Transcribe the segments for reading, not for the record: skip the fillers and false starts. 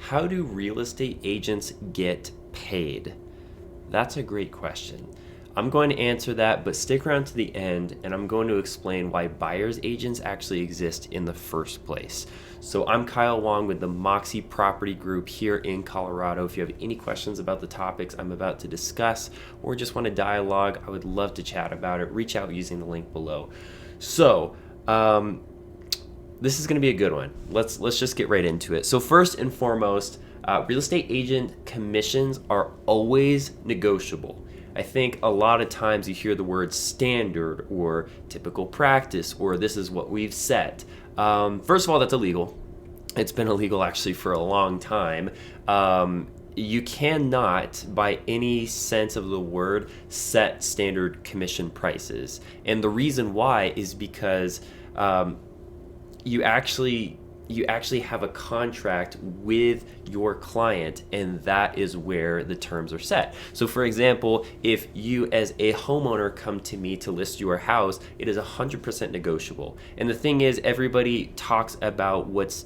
How do real estate agents get paid? That's a great question. I'm going to answer that, but stick around to the end and I'm going to explain why buyer's agents actually exist in the first place. So I'm Kyle Wong with the Moxie Property Group here in Colorado. If you have any questions about the topics I'm about to discuss or just want to dialogue, I would love to chat about it. Reach out using the link below. So, this is going to be a good one. Let's just get right into it. So first and foremost, real estate agent commissions are always negotiable. I think a lot of times you hear the word standard or typical practice or this is what we've set. First of all, that's illegal. It's been illegal actually for a long time. You cannot, by any sense of the word, set standard commission prices. And the reason why is because you actually have a contract with your client, and that is where the terms are set. So for example, if you as a homeowner come to me to list your house, it is 100% negotiable. And the thing is, everybody talks about what's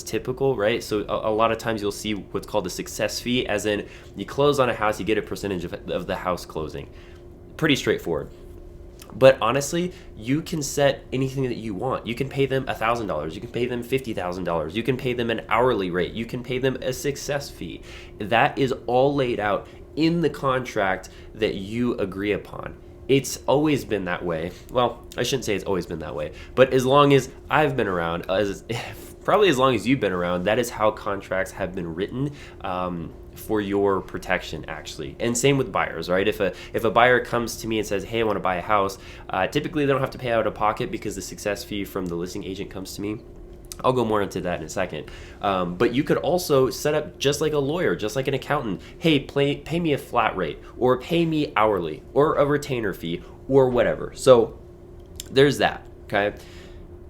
typical, right? So a lot of times you'll see what's called a success fee, as in you close on a house, you get a percentage of the house closing. Pretty straightforward. But honestly, you can set anything that you want. You can pay them $1,000. You can pay them $50,000. You can pay them an hourly rate. You can pay them a success fee. That is all laid out in the contract that you agree upon. It's always been that way. Well, I shouldn't say it's always been that way, but as long as I've been around, probably as long as you've been around, that is how contracts have been written. For your protection, actually. And same with buyers, right? If a buyer comes to me and says, hey, I want to buy a house, typically they don't have to pay out of pocket because the success fee from the listing agent comes to me. I'll go more into that in a second. But you could also set up just like a lawyer, just like an accountant. Hey, pay me a flat rate, or pay me hourly, or a retainer fee, or whatever. So there's that, okay?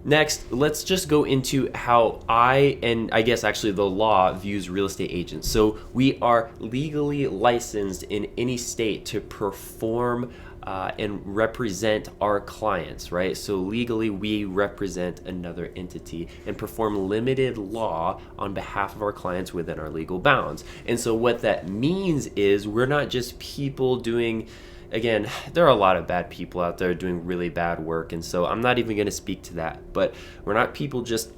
Next, let's just go into how I guess actually the law views real estate agents. So we are legally licensed in any state to perform and represent our clients, right? So legally we represent another entity and perform limited law on behalf of our clients within our legal bounds. And so what that means is we're not just people doing, again, there are a lot of bad people out there doing really bad work, and so I'm not even going to speak to that. But we're not people just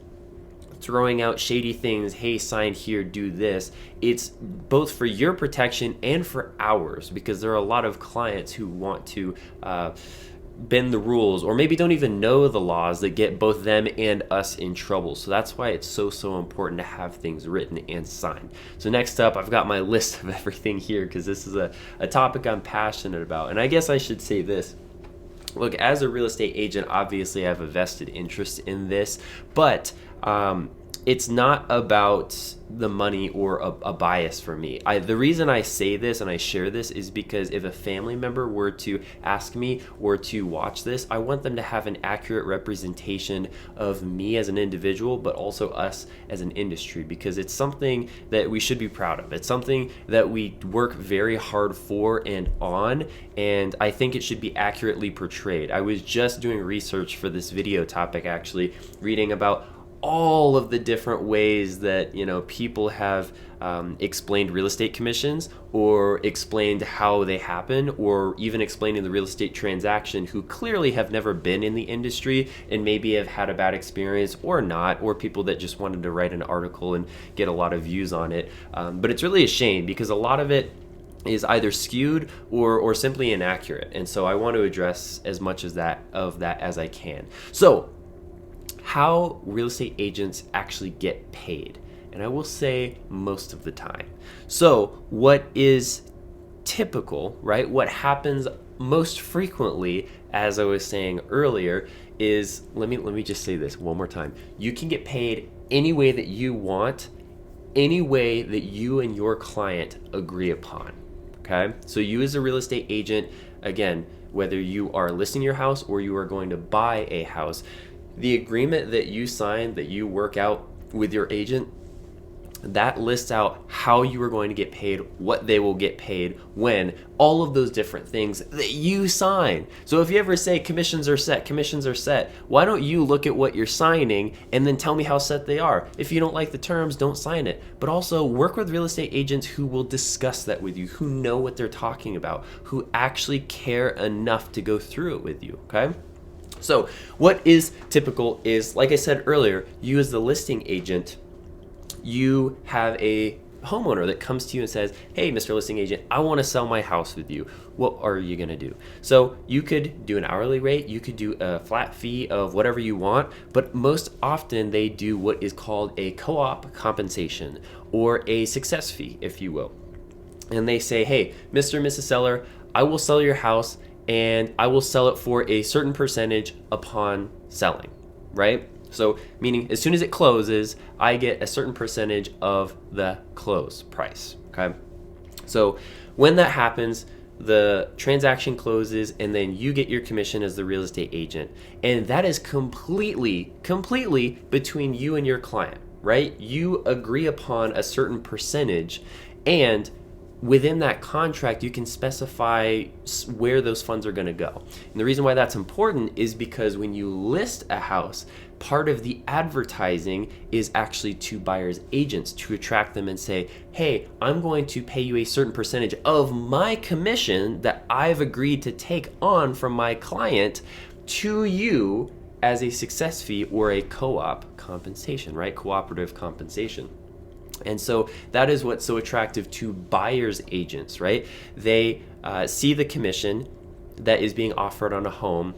throwing out shady things, hey, sign here, do this. It's both for your protection and for ours, because there are a lot of clients who want to bend the rules, or maybe don't even know the laws that get both them and us in trouble. So that's why it's so important to have things written and signed. So next up, I've got my list of everything here because this is a topic I'm passionate about. And I guess I should say this. Look, as a real estate agent, obviously I have a vested interest in this, but it's not about the money or a bias for me. The reason I say this and I share this is because if a family member were to ask me or to watch this, I want them to have an accurate representation of me as an individual, but also us as an industry, because it's something that we should be proud of. It's something that we work very hard for and on, and I think it should be accurately portrayed. I was just doing research for this video topic, actually, reading about all of the different ways that people have explained real estate commissions, or explained how they happen, or even explaining the real estate transaction, who clearly have never been in the industry and maybe have had a bad experience or not, or people that just wanted to write an article and get a lot of views on it. But it's really a shame because a lot of it is either skewed or simply inaccurate. And so I want to address as much of that as I can. So how real estate agents actually get paid. And I will say most of the time. So what is typical, right? What happens most frequently, as I was saying earlier, is, let me just say this one more time. You can get paid any way that you want, any way that you and your client agree upon, okay? So you as a real estate agent, again, whether you are listing your house or you are going to buy a house, the agreement that you sign, that you work out with your agent, that lists out how you are going to get paid, what they will get paid, when, all of those different things that you sign. So if you ever say commissions are set, why don't you look at what you're signing and then tell me how set they are? If you don't like the terms, don't sign it. But also work with real estate agents who will discuss that with you, who know what they're talking about, who actually care enough to go through it with you, okay? So what is typical is, like I said earlier, you as the listing agent, you have a homeowner that comes to you and says, hey, Mr. Listing Agent, I want to sell my house with you. What are you going to do? So you could do an hourly rate, you could do a flat fee of whatever you want, but most often they do what is called a co-op compensation or a success fee, if you will. And they say, hey, Mr. and Mrs. Seller, I will sell your house and I will sell it for a certain percentage upon selling, right? So meaning as soon as it closes, I get a certain percentage of the close price, okay? So when that happens, the transaction closes and then you get your commission as the real estate agent. And that is completely between you and your client, right? You agree upon a certain percentage, and within that contract, you can specify where those funds are going to go. And the reason why that's important is because when you list a house, part of the advertising is actually to buyers agents to attract them and say, hey, I'm going to pay you a certain percentage of my commission that I've agreed to take on from my client to you as a success fee or a co-op compensation, right? Cooperative compensation. And so that is what's so attractive to buyer's agents, right? They see the commission that is being offered on a home,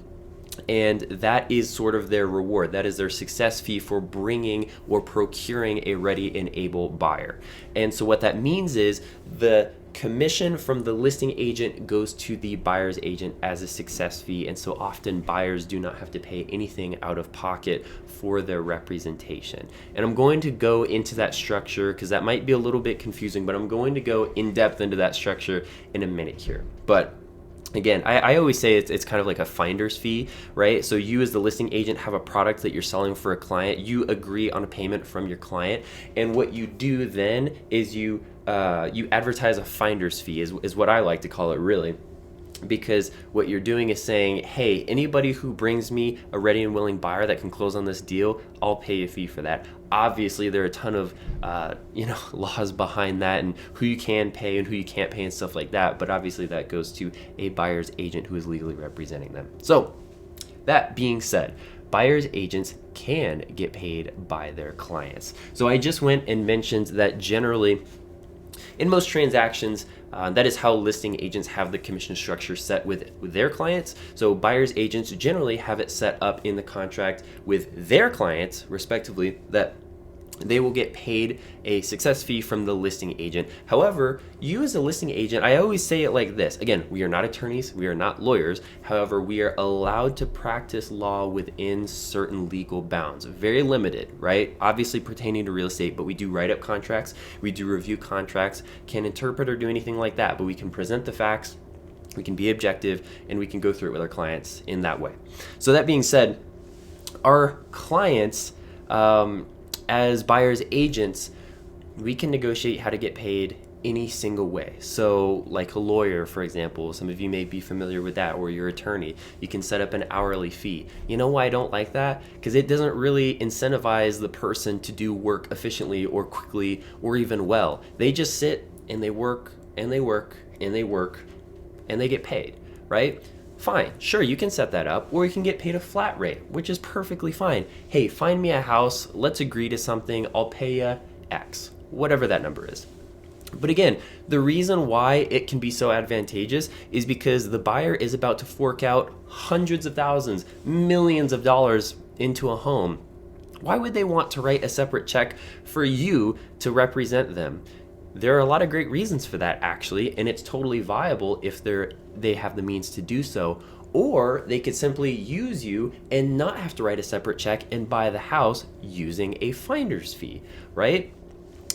and that is sort of their reward. That is their success fee for bringing or procuring a ready and able buyer. And so what that means is the commission from the listing agent goes to the buyer's agent as a success fee, and so often buyers do not have to pay anything out of pocket for their representation. And I'm going to go into that structure because that might be a little bit confusing, but I'm going to go in depth into that structure in a minute here. But again, I always say it's kind of like a finder's fee, right? So you as the listing agent have a product that you're selling for a client. You agree on a payment from your client. And what you do then is you advertise a finder's fee is what I like to call it, really. Because what you're doing is saying, hey, anybody who brings me a ready and willing buyer that can close on this deal, I'll pay a fee for that. Obviously, there are a ton of laws behind that and who you can pay and who you can't pay and stuff like that. But obviously, that goes to a buyer's agent who is legally representing them. So that being said, buyer's agents can get paid by their clients. So I just went and mentioned that generally, in most transactions, that is how listing agents have the commission structure set with their clients. So buyer's agents generally have it set up in the contract with their clients, respectively, that they will get paid a success fee from the listing agent. However, you as a listing agent, I always say it like this. Again, we are not attorneys, we are not lawyers. However, we are allowed to practice law within certain legal bounds. Very limited, right? Obviously pertaining to real estate, but we do write up contracts, we do review contracts, can't interpret or do anything like that, but we can present the facts, we can be objective, and we can go through it with our clients in that way. So that being said, our clients, as buyer's agents, we can negotiate how to get paid any single way. So like a lawyer, for example, some of you may be familiar with that, or your attorney, you can set up an hourly fee. You know why I don't like that? Because it doesn't really incentivize the person to do work efficiently or quickly or even well. They just sit and they work and they work and they work and they get paid, right? Fine, sure, you can set that up, or you can get paid a flat rate, which is perfectly fine. Hey, find me a house, let's agree to something, I'll pay you X, whatever that number is. But again, the reason why it can be so advantageous is because the buyer is about to fork out hundreds of thousands, millions of dollars into a home. Why would they want to write a separate check for you to represent them? There are a lot of great reasons for that, actually, and it's totally viable if they have the means to do so. Or they could simply use you and not have to write a separate check and buy the house using a finder's fee, right?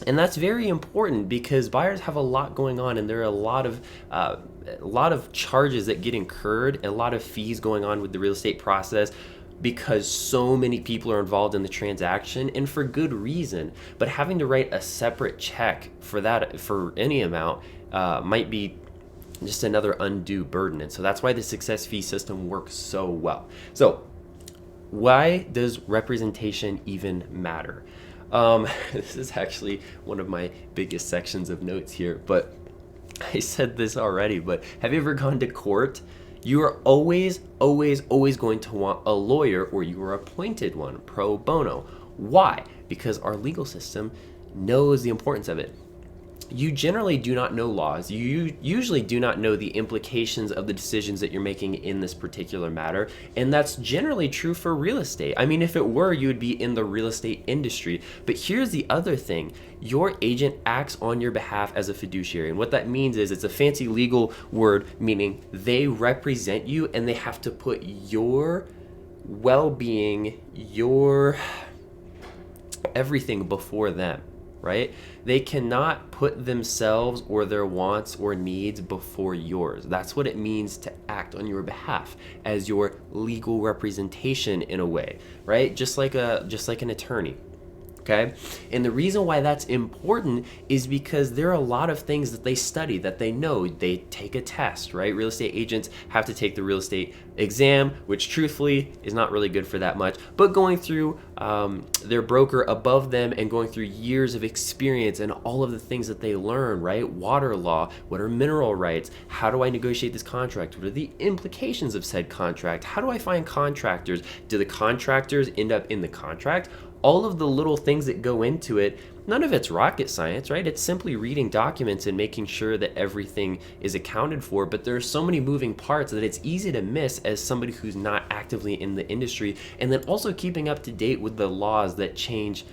And that's very important because buyers have a lot going on, and there are a lot of charges that get incurred, a lot of fees going on with the real estate process because so many people are involved in the transaction, and for good reason. But having to write a separate check for that, for any amount, might be just another undue burden. And so that's why the success fee system works so well. So why does representation even matter? This is actually one of my biggest sections of notes here, but I said this already, but have you ever gone to court? You are always, always, always going to want a lawyer, or you are appointed one, pro bono. Why? Because our legal system knows the importance of it. You generally do not know laws. You usually do not know the implications of the decisions that you're making in this particular matter. And that's generally true for real estate. I mean, if it were, you would be in the real estate industry. But here's the other thing. Your agent acts on your behalf as a fiduciary. And what that means is, it's a fancy legal word, meaning they represent you and they have to put your well-being, your everything before them. Right? They cannot put themselves or their wants or needs before yours. That's what it means to act on your behalf as your legal representation in a way, right? Just like an attorney. Okay? And the reason why that's important is because there are a lot of things that they study, that they know. They take a test, right? Real estate agents have to take the real estate exam, which truthfully is not really good for that much, but going through their broker above them and going through years of experience and all of the things that they learn, right? Water law, what are mineral rights? How do I negotiate this contract? What are the implications of said contract? How do I find contractors? Do the contractors end up in the contract? All of the little things that go into it, none of it's rocket science, right? It's simply reading documents and making sure that everything is accounted for. But there are so many moving parts that it's easy to miss as somebody who's not actively in the industry. And then also keeping up to date with the laws that change,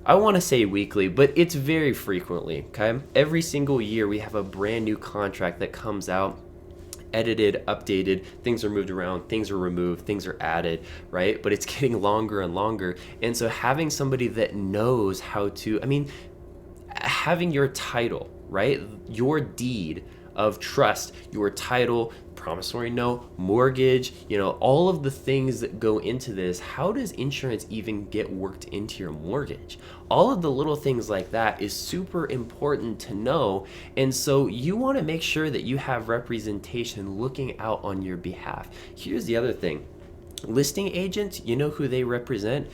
I want to say weekly, but it's very frequently, okay? Every single year we have a brand new contract that comes out, edited, updated, things are moved around, things are removed, things are added, right? But it's getting longer and longer. And so having somebody that knows how to, having your title, right? Your deed of trust, your title, promissory note, mortgage, all of the things that go into this. How does insurance even get worked into your mortgage? All of the little things like that is super important to know. And so you want to make sure that you have representation looking out on your behalf. Here's the other thing. Listing agents, you know who they represent?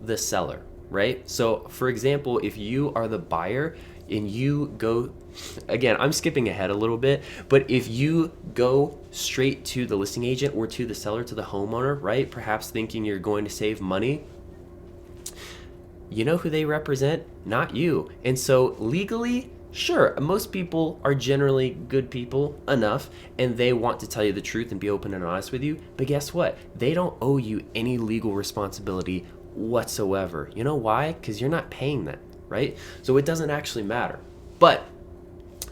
The seller, right? So for example, if you are the buyer and you go, again, I'm skipping ahead a little bit, but if you go straight to the listing agent or to the seller, to the homeowner, right? Perhaps thinking you're going to save money, you know who they represent? Not you. And so legally, sure, most people are generally good people enough and they want to tell you the truth and be open and honest with you. But guess what? They don't owe you any legal responsibility whatsoever. You know why? Because you're not paying them, right? So it doesn't actually matter. But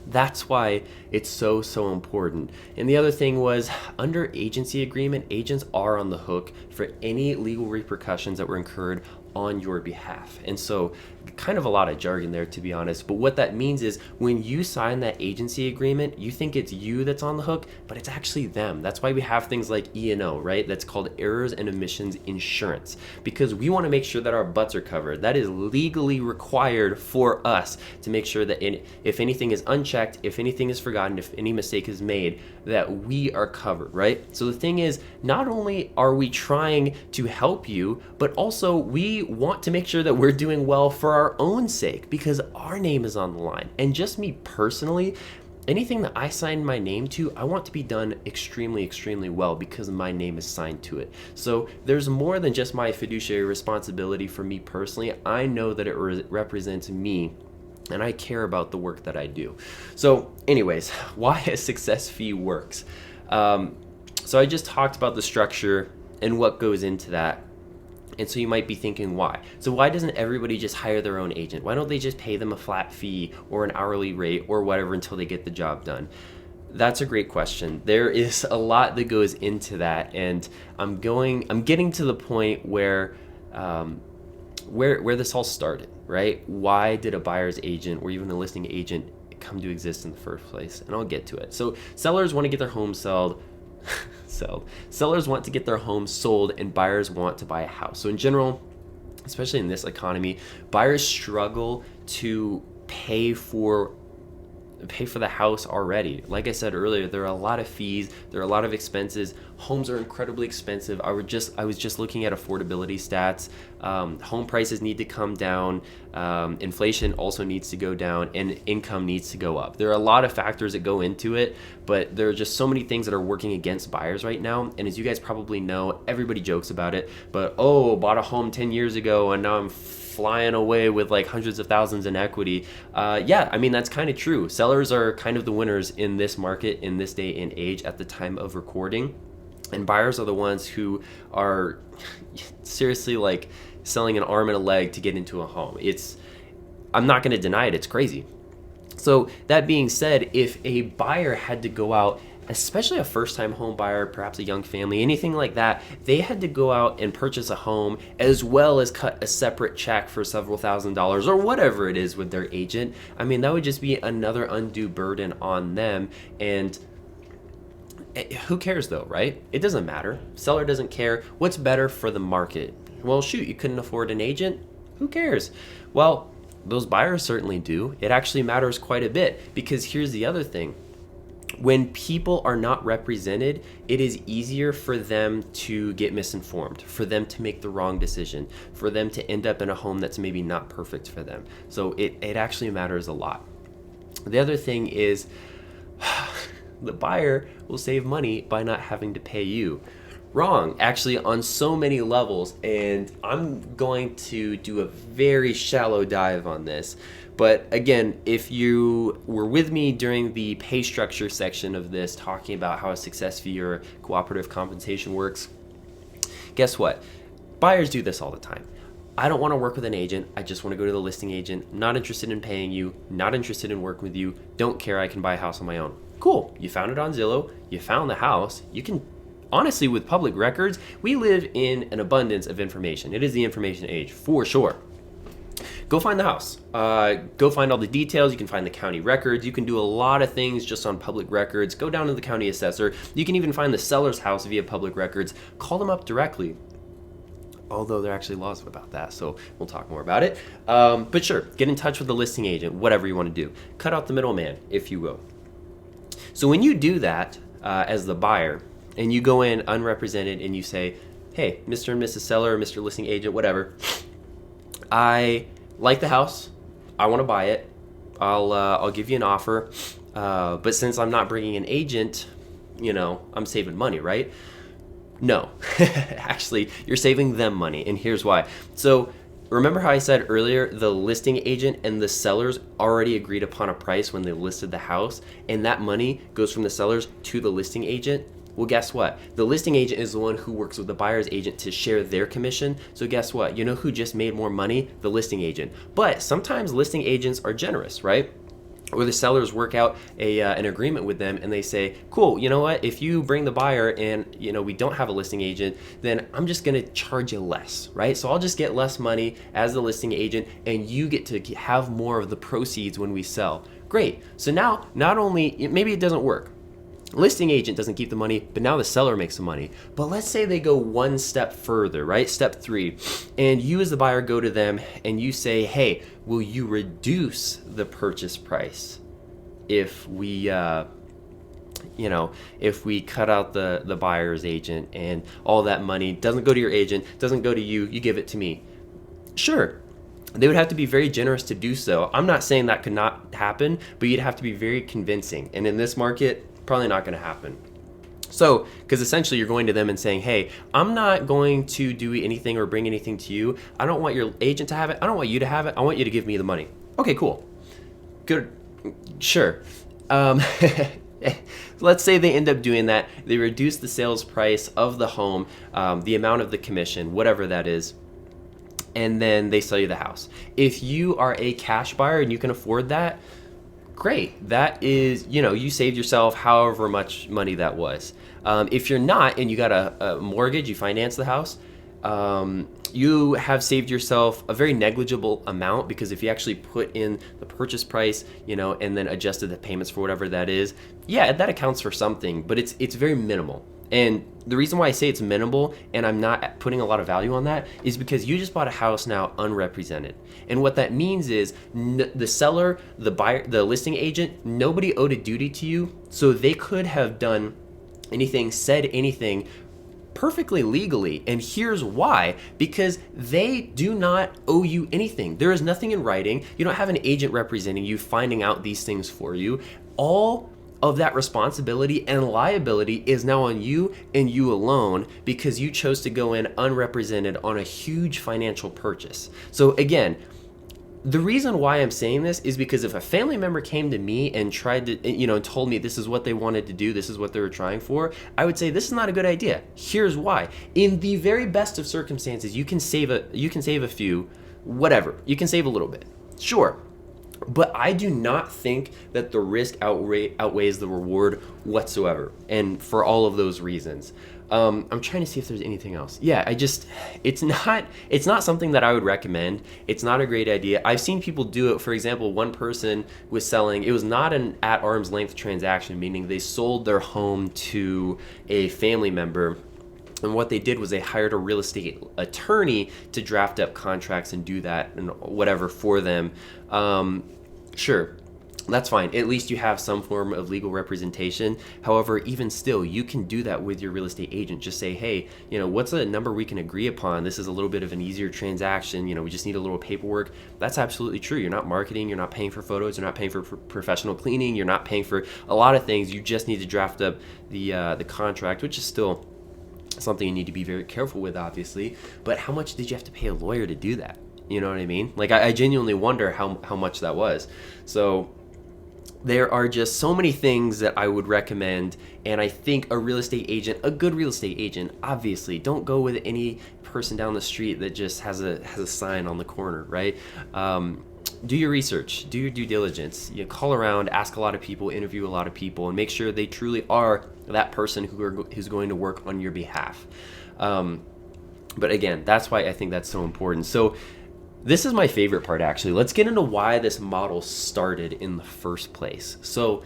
that's why it's so important. And the other thing was, under agency agreement, agents are on the hook for any legal repercussions that were incurred on your behalf. And so kind of a lot of jargon there, to be honest, but what that means is when you sign that agency agreement, you think it's you that's on the hook, but it's actually them. That's why we have things like E&O, right? That's called errors and omissions insurance, because we want to make sure that our butts are covered. That is legally required for us to make sure that if anything is unchecked, if anything is forgotten, if any mistake is made, that we are covered, right? So the thing is, not only are we trying to help you, but also we want to make sure that we're doing well for our own sake, because our name is on the line. And just me personally, anything that I sign my name to, I want to be done extremely well because my name is signed to it. So there's more than just my fiduciary responsibility for me personally. I know that it represents me and I care about the work that I do. So anyways, why a success fee works. So I just talked about the structure and what goes into that. And so you might be thinking, why? So why doesn't everybody just hire their own agent? Why don't they just pay them a flat fee or an hourly rate or whatever until they get the job done? That's a great question. There is a lot that goes into that, and I'm getting to the point where this all started, right? Why did a buyer's agent or even a listing agent come to exist in the first place? And I'll get to it. So sellers want to get their home sold. sell. Sellers want to get their home sold and buyers want to buy a house. So in general, especially in this economy, buyers struggle to pay for the house already. Like I said earlier, there are a lot of fees, there are a lot of expenses. Homes are incredibly expensive. I was just looking at affordability stats. Home prices need to come down. Inflation also needs to go down, and income needs to go up. There are a lot of factors that go into it, but there are just so many things that are working against buyers right now. And as you guys probably know, everybody jokes about it, but bought a home 10 years ago and now I'm flying away with like hundreds of thousands in equity. Yeah, I mean, that's kind of true. Sellers are kind of the winners in this market, in this day and age at the time of recording. And buyers are the ones who are seriously like selling an arm and a leg to get into a home. I'm not going to deny it, it's crazy. So that being said, if a buyer had to go out, especially a first-time home buyer, perhaps a young family, anything like that, they had to go out and purchase a home as well as cut a separate check for several $1,000s or whatever it is with their agent. I mean, that would just be another undue burden on them. And who cares though, right? It doesn't matter. Seller doesn't care. What's better for the market? Well, shoot, you couldn't afford an agent? Who cares? Well, those buyers certainly do. It actually matters quite a bit, because here's the other thing. When people are not represented, it is easier for them to get misinformed, for them to make the wrong decision, for them to end up in a home that's maybe not perfect for them. So it actually matters a lot. The other thing is the buyer will save money by not having to pay you. Wrong, actually, on so many levels, and I'm going to do a very shallow dive on this. But again, if you were with me during the pay structure section of this, talking about how a success fee or cooperative compensation works, guess what? Buyers do this all the time. I don't want to work with an agent. I just want to go to the listing agent. Not interested in paying you. Not interested in working with you. Don't care. I can buy a house on my own. Cool. You found it on Zillow. You found the house. You can, honestly, with public records, we live in an abundance of information. It is the information age, for sure. Go find the house. Go find all the details. You can find the county records. You can do a lot of things just on public records. Go down to the county assessor. You can even find the seller's house via public records. Call them up directly. Although there are actually laws about that, so we'll talk more about it. But sure, get in touch with the listing agent, whatever you want to do. Cut out the middleman, if you will. So when you do that as the buyer, and you go in unrepresented and you say, hey, Mr. and Mrs. Seller, Mr. Listing Agent, whatever, I like the house, I want to buy it, I'll give you an offer, but since I'm not bringing an agent, I'm saving money, right? No, actually, you're saving them money, and here's why. So remember how I said earlier, the listing agent and the sellers already agreed upon a price when they listed the house, and that money goes from the sellers to the listing agent? Well, guess what? The listing agent is the one who works with the buyer's agent to share their commission. So guess what? You know who just made more money? The listing agent. But sometimes listing agents are generous, right? Or the sellers work out an agreement with them and they say, cool, you know what? If you bring the buyer and we don't have a listing agent, then I'm just gonna charge you less, right? So I'll just get less money as the listing agent and you get to have more of the proceeds when we sell. Great. So now, not only, maybe it doesn't work. Listing agent doesn't keep the money, but now the seller makes the money. But let's say they go one step further, right? Step 3, and you as the buyer go to them and you say, hey, will you reduce the purchase price if we, if we cut out the buyer's agent and all that money doesn't go to your agent, doesn't go to you, you give it to me? Sure. They would have to be very generous to do so. I'm not saying that could not happen, but you'd have to be very convincing. And in this market, probably not going to happen. So, because essentially you're going to them and saying, hey, I'm not going to do anything or bring anything to you. I don't want your agent to have it. I don't want you to have it. I want you to give me the money. Okay, cool. Good. Sure. Let's say they end up doing that. They reduce the sales price of the home, the amount of the commission, whatever that is, and then they sell you the house. If you are a cash buyer and you can afford that, great. That is, you saved yourself however much money that was. If you're not and you got a mortgage, you finance the house, you have saved yourself a very negligible amount, because if you actually put in the purchase price, and then adjusted the payments for whatever that is, yeah, that accounts for something, but it's very minimal. And the reason why I say it's minimal and I'm not putting a lot of value on that is because you just bought a house now unrepresented. And what that means is the seller, the buyer, the listing agent, nobody owed a duty to you. So they could have done anything, said anything perfectly legally. And here's why: because they do not owe you anything. There is nothing in writing. You don't have an agent representing you, finding out these things for you. All of that responsibility and liability is now on you and you alone, because you chose to go in unrepresented on a huge financial purchase. So again, the reason why I'm saying this is because if a family member came to me and tried to, and told me this is what they wanted to do, this is what they were trying for, I would say this is not a good idea. Here's why. In the very best of circumstances, you can save a few, whatever. You can save a little bit. Sure. But I do not think that the risk outweighs the reward whatsoever, and for all of those reasons. I'm trying to see if there's anything else. Yeah, it's not something that I would recommend. It's not a great idea. I've seen people do it. For example, one person was selling, it was not an at arm's length transaction, meaning they sold their home to a family member. And what they did was they hired a real estate attorney to draft up contracts and do that and whatever for them. Sure, that's fine. At least you have some form of legal representation. However, even still, you can do that with your real estate agent. Just say, hey, what's a number we can agree upon? This is a little bit of an easier transaction. We just need a little paperwork. That's absolutely true. You're not marketing. You're not paying for photos. You're not paying for professional cleaning. You're not paying for a lot of things. You just need to draft up the contract, which is still something you need to be very careful with, obviously. But how much did you have to pay a lawyer to do that? You know what I mean? Like, I genuinely wonder how much that was. So there are just so many things that I would recommend. And I think a good real estate agent, obviously, don't go with any person down the street that just has a sign on the corner, right? Do your research, do your due diligence. Call around, ask a lot of people, interview a lot of people, and make sure they truly are that person who's going to work on your behalf. But again, that's why I think that's so important. So this is my favorite part, actually. Let's get into why this model started in the first place. So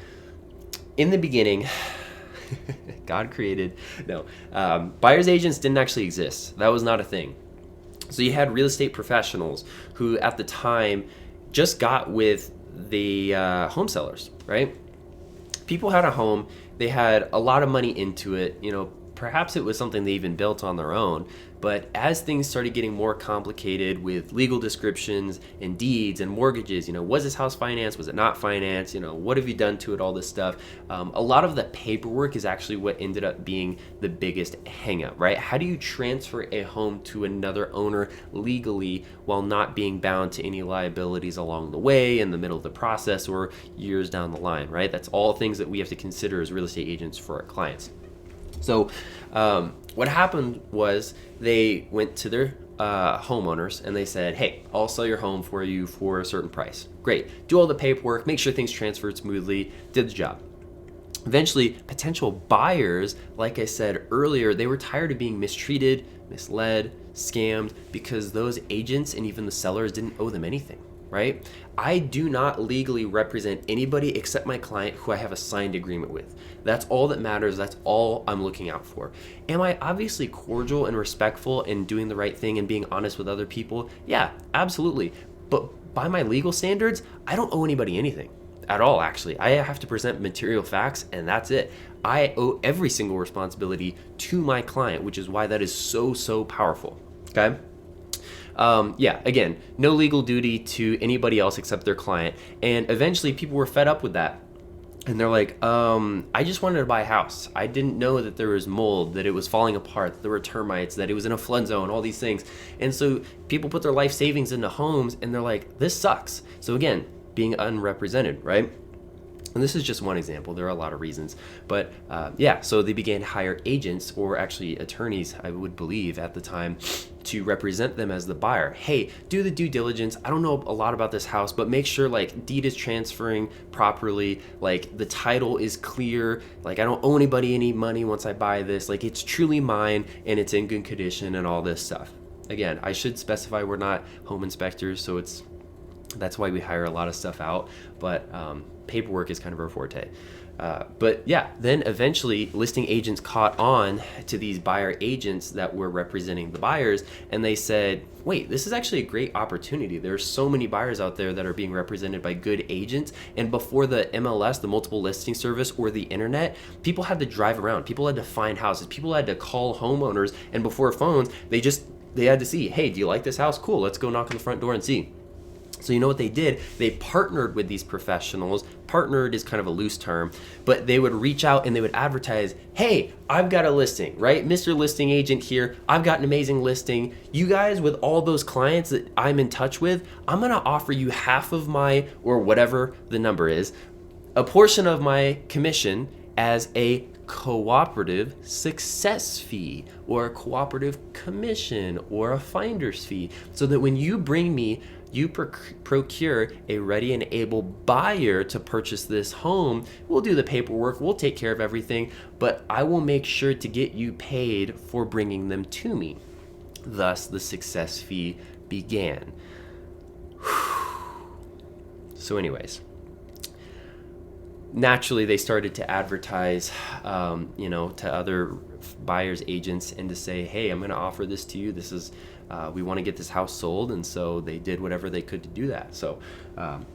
in the beginning, God created, buyer's agents didn't actually exist. That was not a thing. So you had real estate professionals who at the time just got with the home sellers, right? People had a home, they had a lot of money into it, perhaps it was something they even built on their own. But as things started getting more complicated with legal descriptions and deeds and mortgages, was this house financed? Was it not financed? What have you done to it? All this stuff. A lot of the paperwork is actually what ended up being the biggest hang up, right? How do you transfer a home to another owner legally while not being bound to any liabilities along the way, in the middle of the process, or years down the line, right? That's all things that we have to consider as real estate agents for our clients. So what happened was they went to their homeowners and they said, hey, I'll sell your home for you for a certain price. Great. Do all the paperwork, make sure things transferred smoothly, did the job. Eventually, potential buyers, like I said earlier, they were tired of being mistreated, misled, scammed, because those agents and even the sellers didn't owe them anything, right? I do not legally represent anybody except my client who I have a signed agreement with. That's all that matters. That's all I'm looking out for. Am I obviously cordial and respectful and doing the right thing and being honest with other people? Yeah, absolutely. But by my legal standards, I don't owe anybody anything at all, actually. I have to present material facts, and that's it. I owe every single responsibility to my client, which is why that is so powerful, okay? Again, no legal duty to anybody else except their client. And eventually people were fed up with that. And they're like, I just wanted to buy a house. I didn't know that there was mold, that it was falling apart, that there were termites, that it was in a flood zone, all these things. And so people put their life savings into homes and they're like, this sucks. So again, being unrepresented, right? And this is just one example. There are a lot of reasons. But so they began to hire agents, or actually attorneys, I would believe at the time, to represent them as the buyer. Hey, do the due diligence. I don't know a lot about this house, but make sure like deed is transferring properly, like the title is clear, like I don't owe anybody any money once I buy this, like it's truly mine and it's in good condition and all this stuff. Again, I should specify we're not home inspectors, so it's That's why we hire a lot of stuff out, but paperwork is kind of our forte. But yeah, then eventually listing agents caught on to these buyer agents that were representing the buyers, and they said, wait, this is actually a great opportunity. There's so many buyers out there that are being represented by good agents. And before the MLS, the multiple listing service, or the internet, people had to drive around. People had to find houses. People had to call homeowners. And before phones, they had to see, hey, do you like this house? Cool, let's go knock on the front door and see. So you know what they did? They partnered with these professionals. Partnered is kind of a loose term, but they would reach out and they would advertise, hey, I've got a listing, right? Mr. Listing Agent here. I've got an amazing listing. You guys, with all those clients that I'm in touch with, I'm going to offer you half of my, or whatever the number is, a portion of my commission as a cooperative success fee, or a cooperative commission, or a finder's fee, so that when you bring me, you procure a ready and able buyer to purchase this home. We'll do the paperwork, we'll take care of everything, but I will make sure to get you paid for bringing them to me. Thus, the success fee began. So anyways, naturally they started to advertise, to other buyers agents, and to say, hey, I'm going to offer this to you. This is we want to get this house sold. And so they did whatever they could to do that. So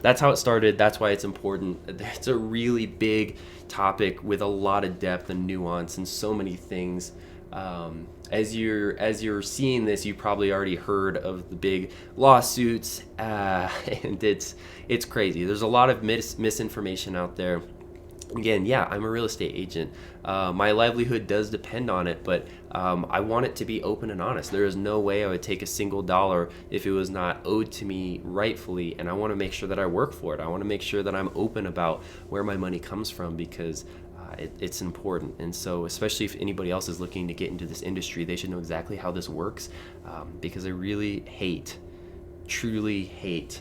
that's how it started. That's why it's important. It's a really big topic with a lot of depth and nuance and so many things. As you're seeing this, you probably already heard of the big lawsuits, and it's crazy. There's a lot of misinformation out there. Again, yeah, I'm a real estate agent. My livelihood does depend on it, but I want it to be open and honest. There is no way I would take a single dollar if it was not owed to me rightfully, and I want to make sure that I work for it. I want to make sure that I'm open about where my money comes from, because it's important. And so especially if anybody else is looking to get into this industry, they should know exactly how this works, because I really truly hate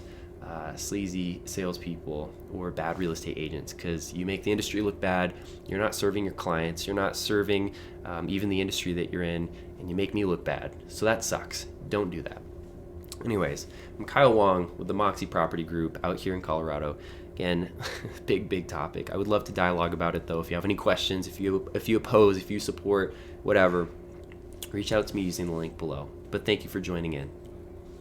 sleazy salespeople or bad real estate agents, because you make the industry look bad. You're not serving your clients. You're not serving even the industry that you're in, and you make me look bad. So that sucks. Don't do that. Anyways, I'm Kyle Wong with the Moxie Property Group out here in Colorado. Again, big topic. I would love to dialogue about it, though. If you have any questions, if you oppose, if you support, whatever, reach out to me using the link below. But thank you for joining in.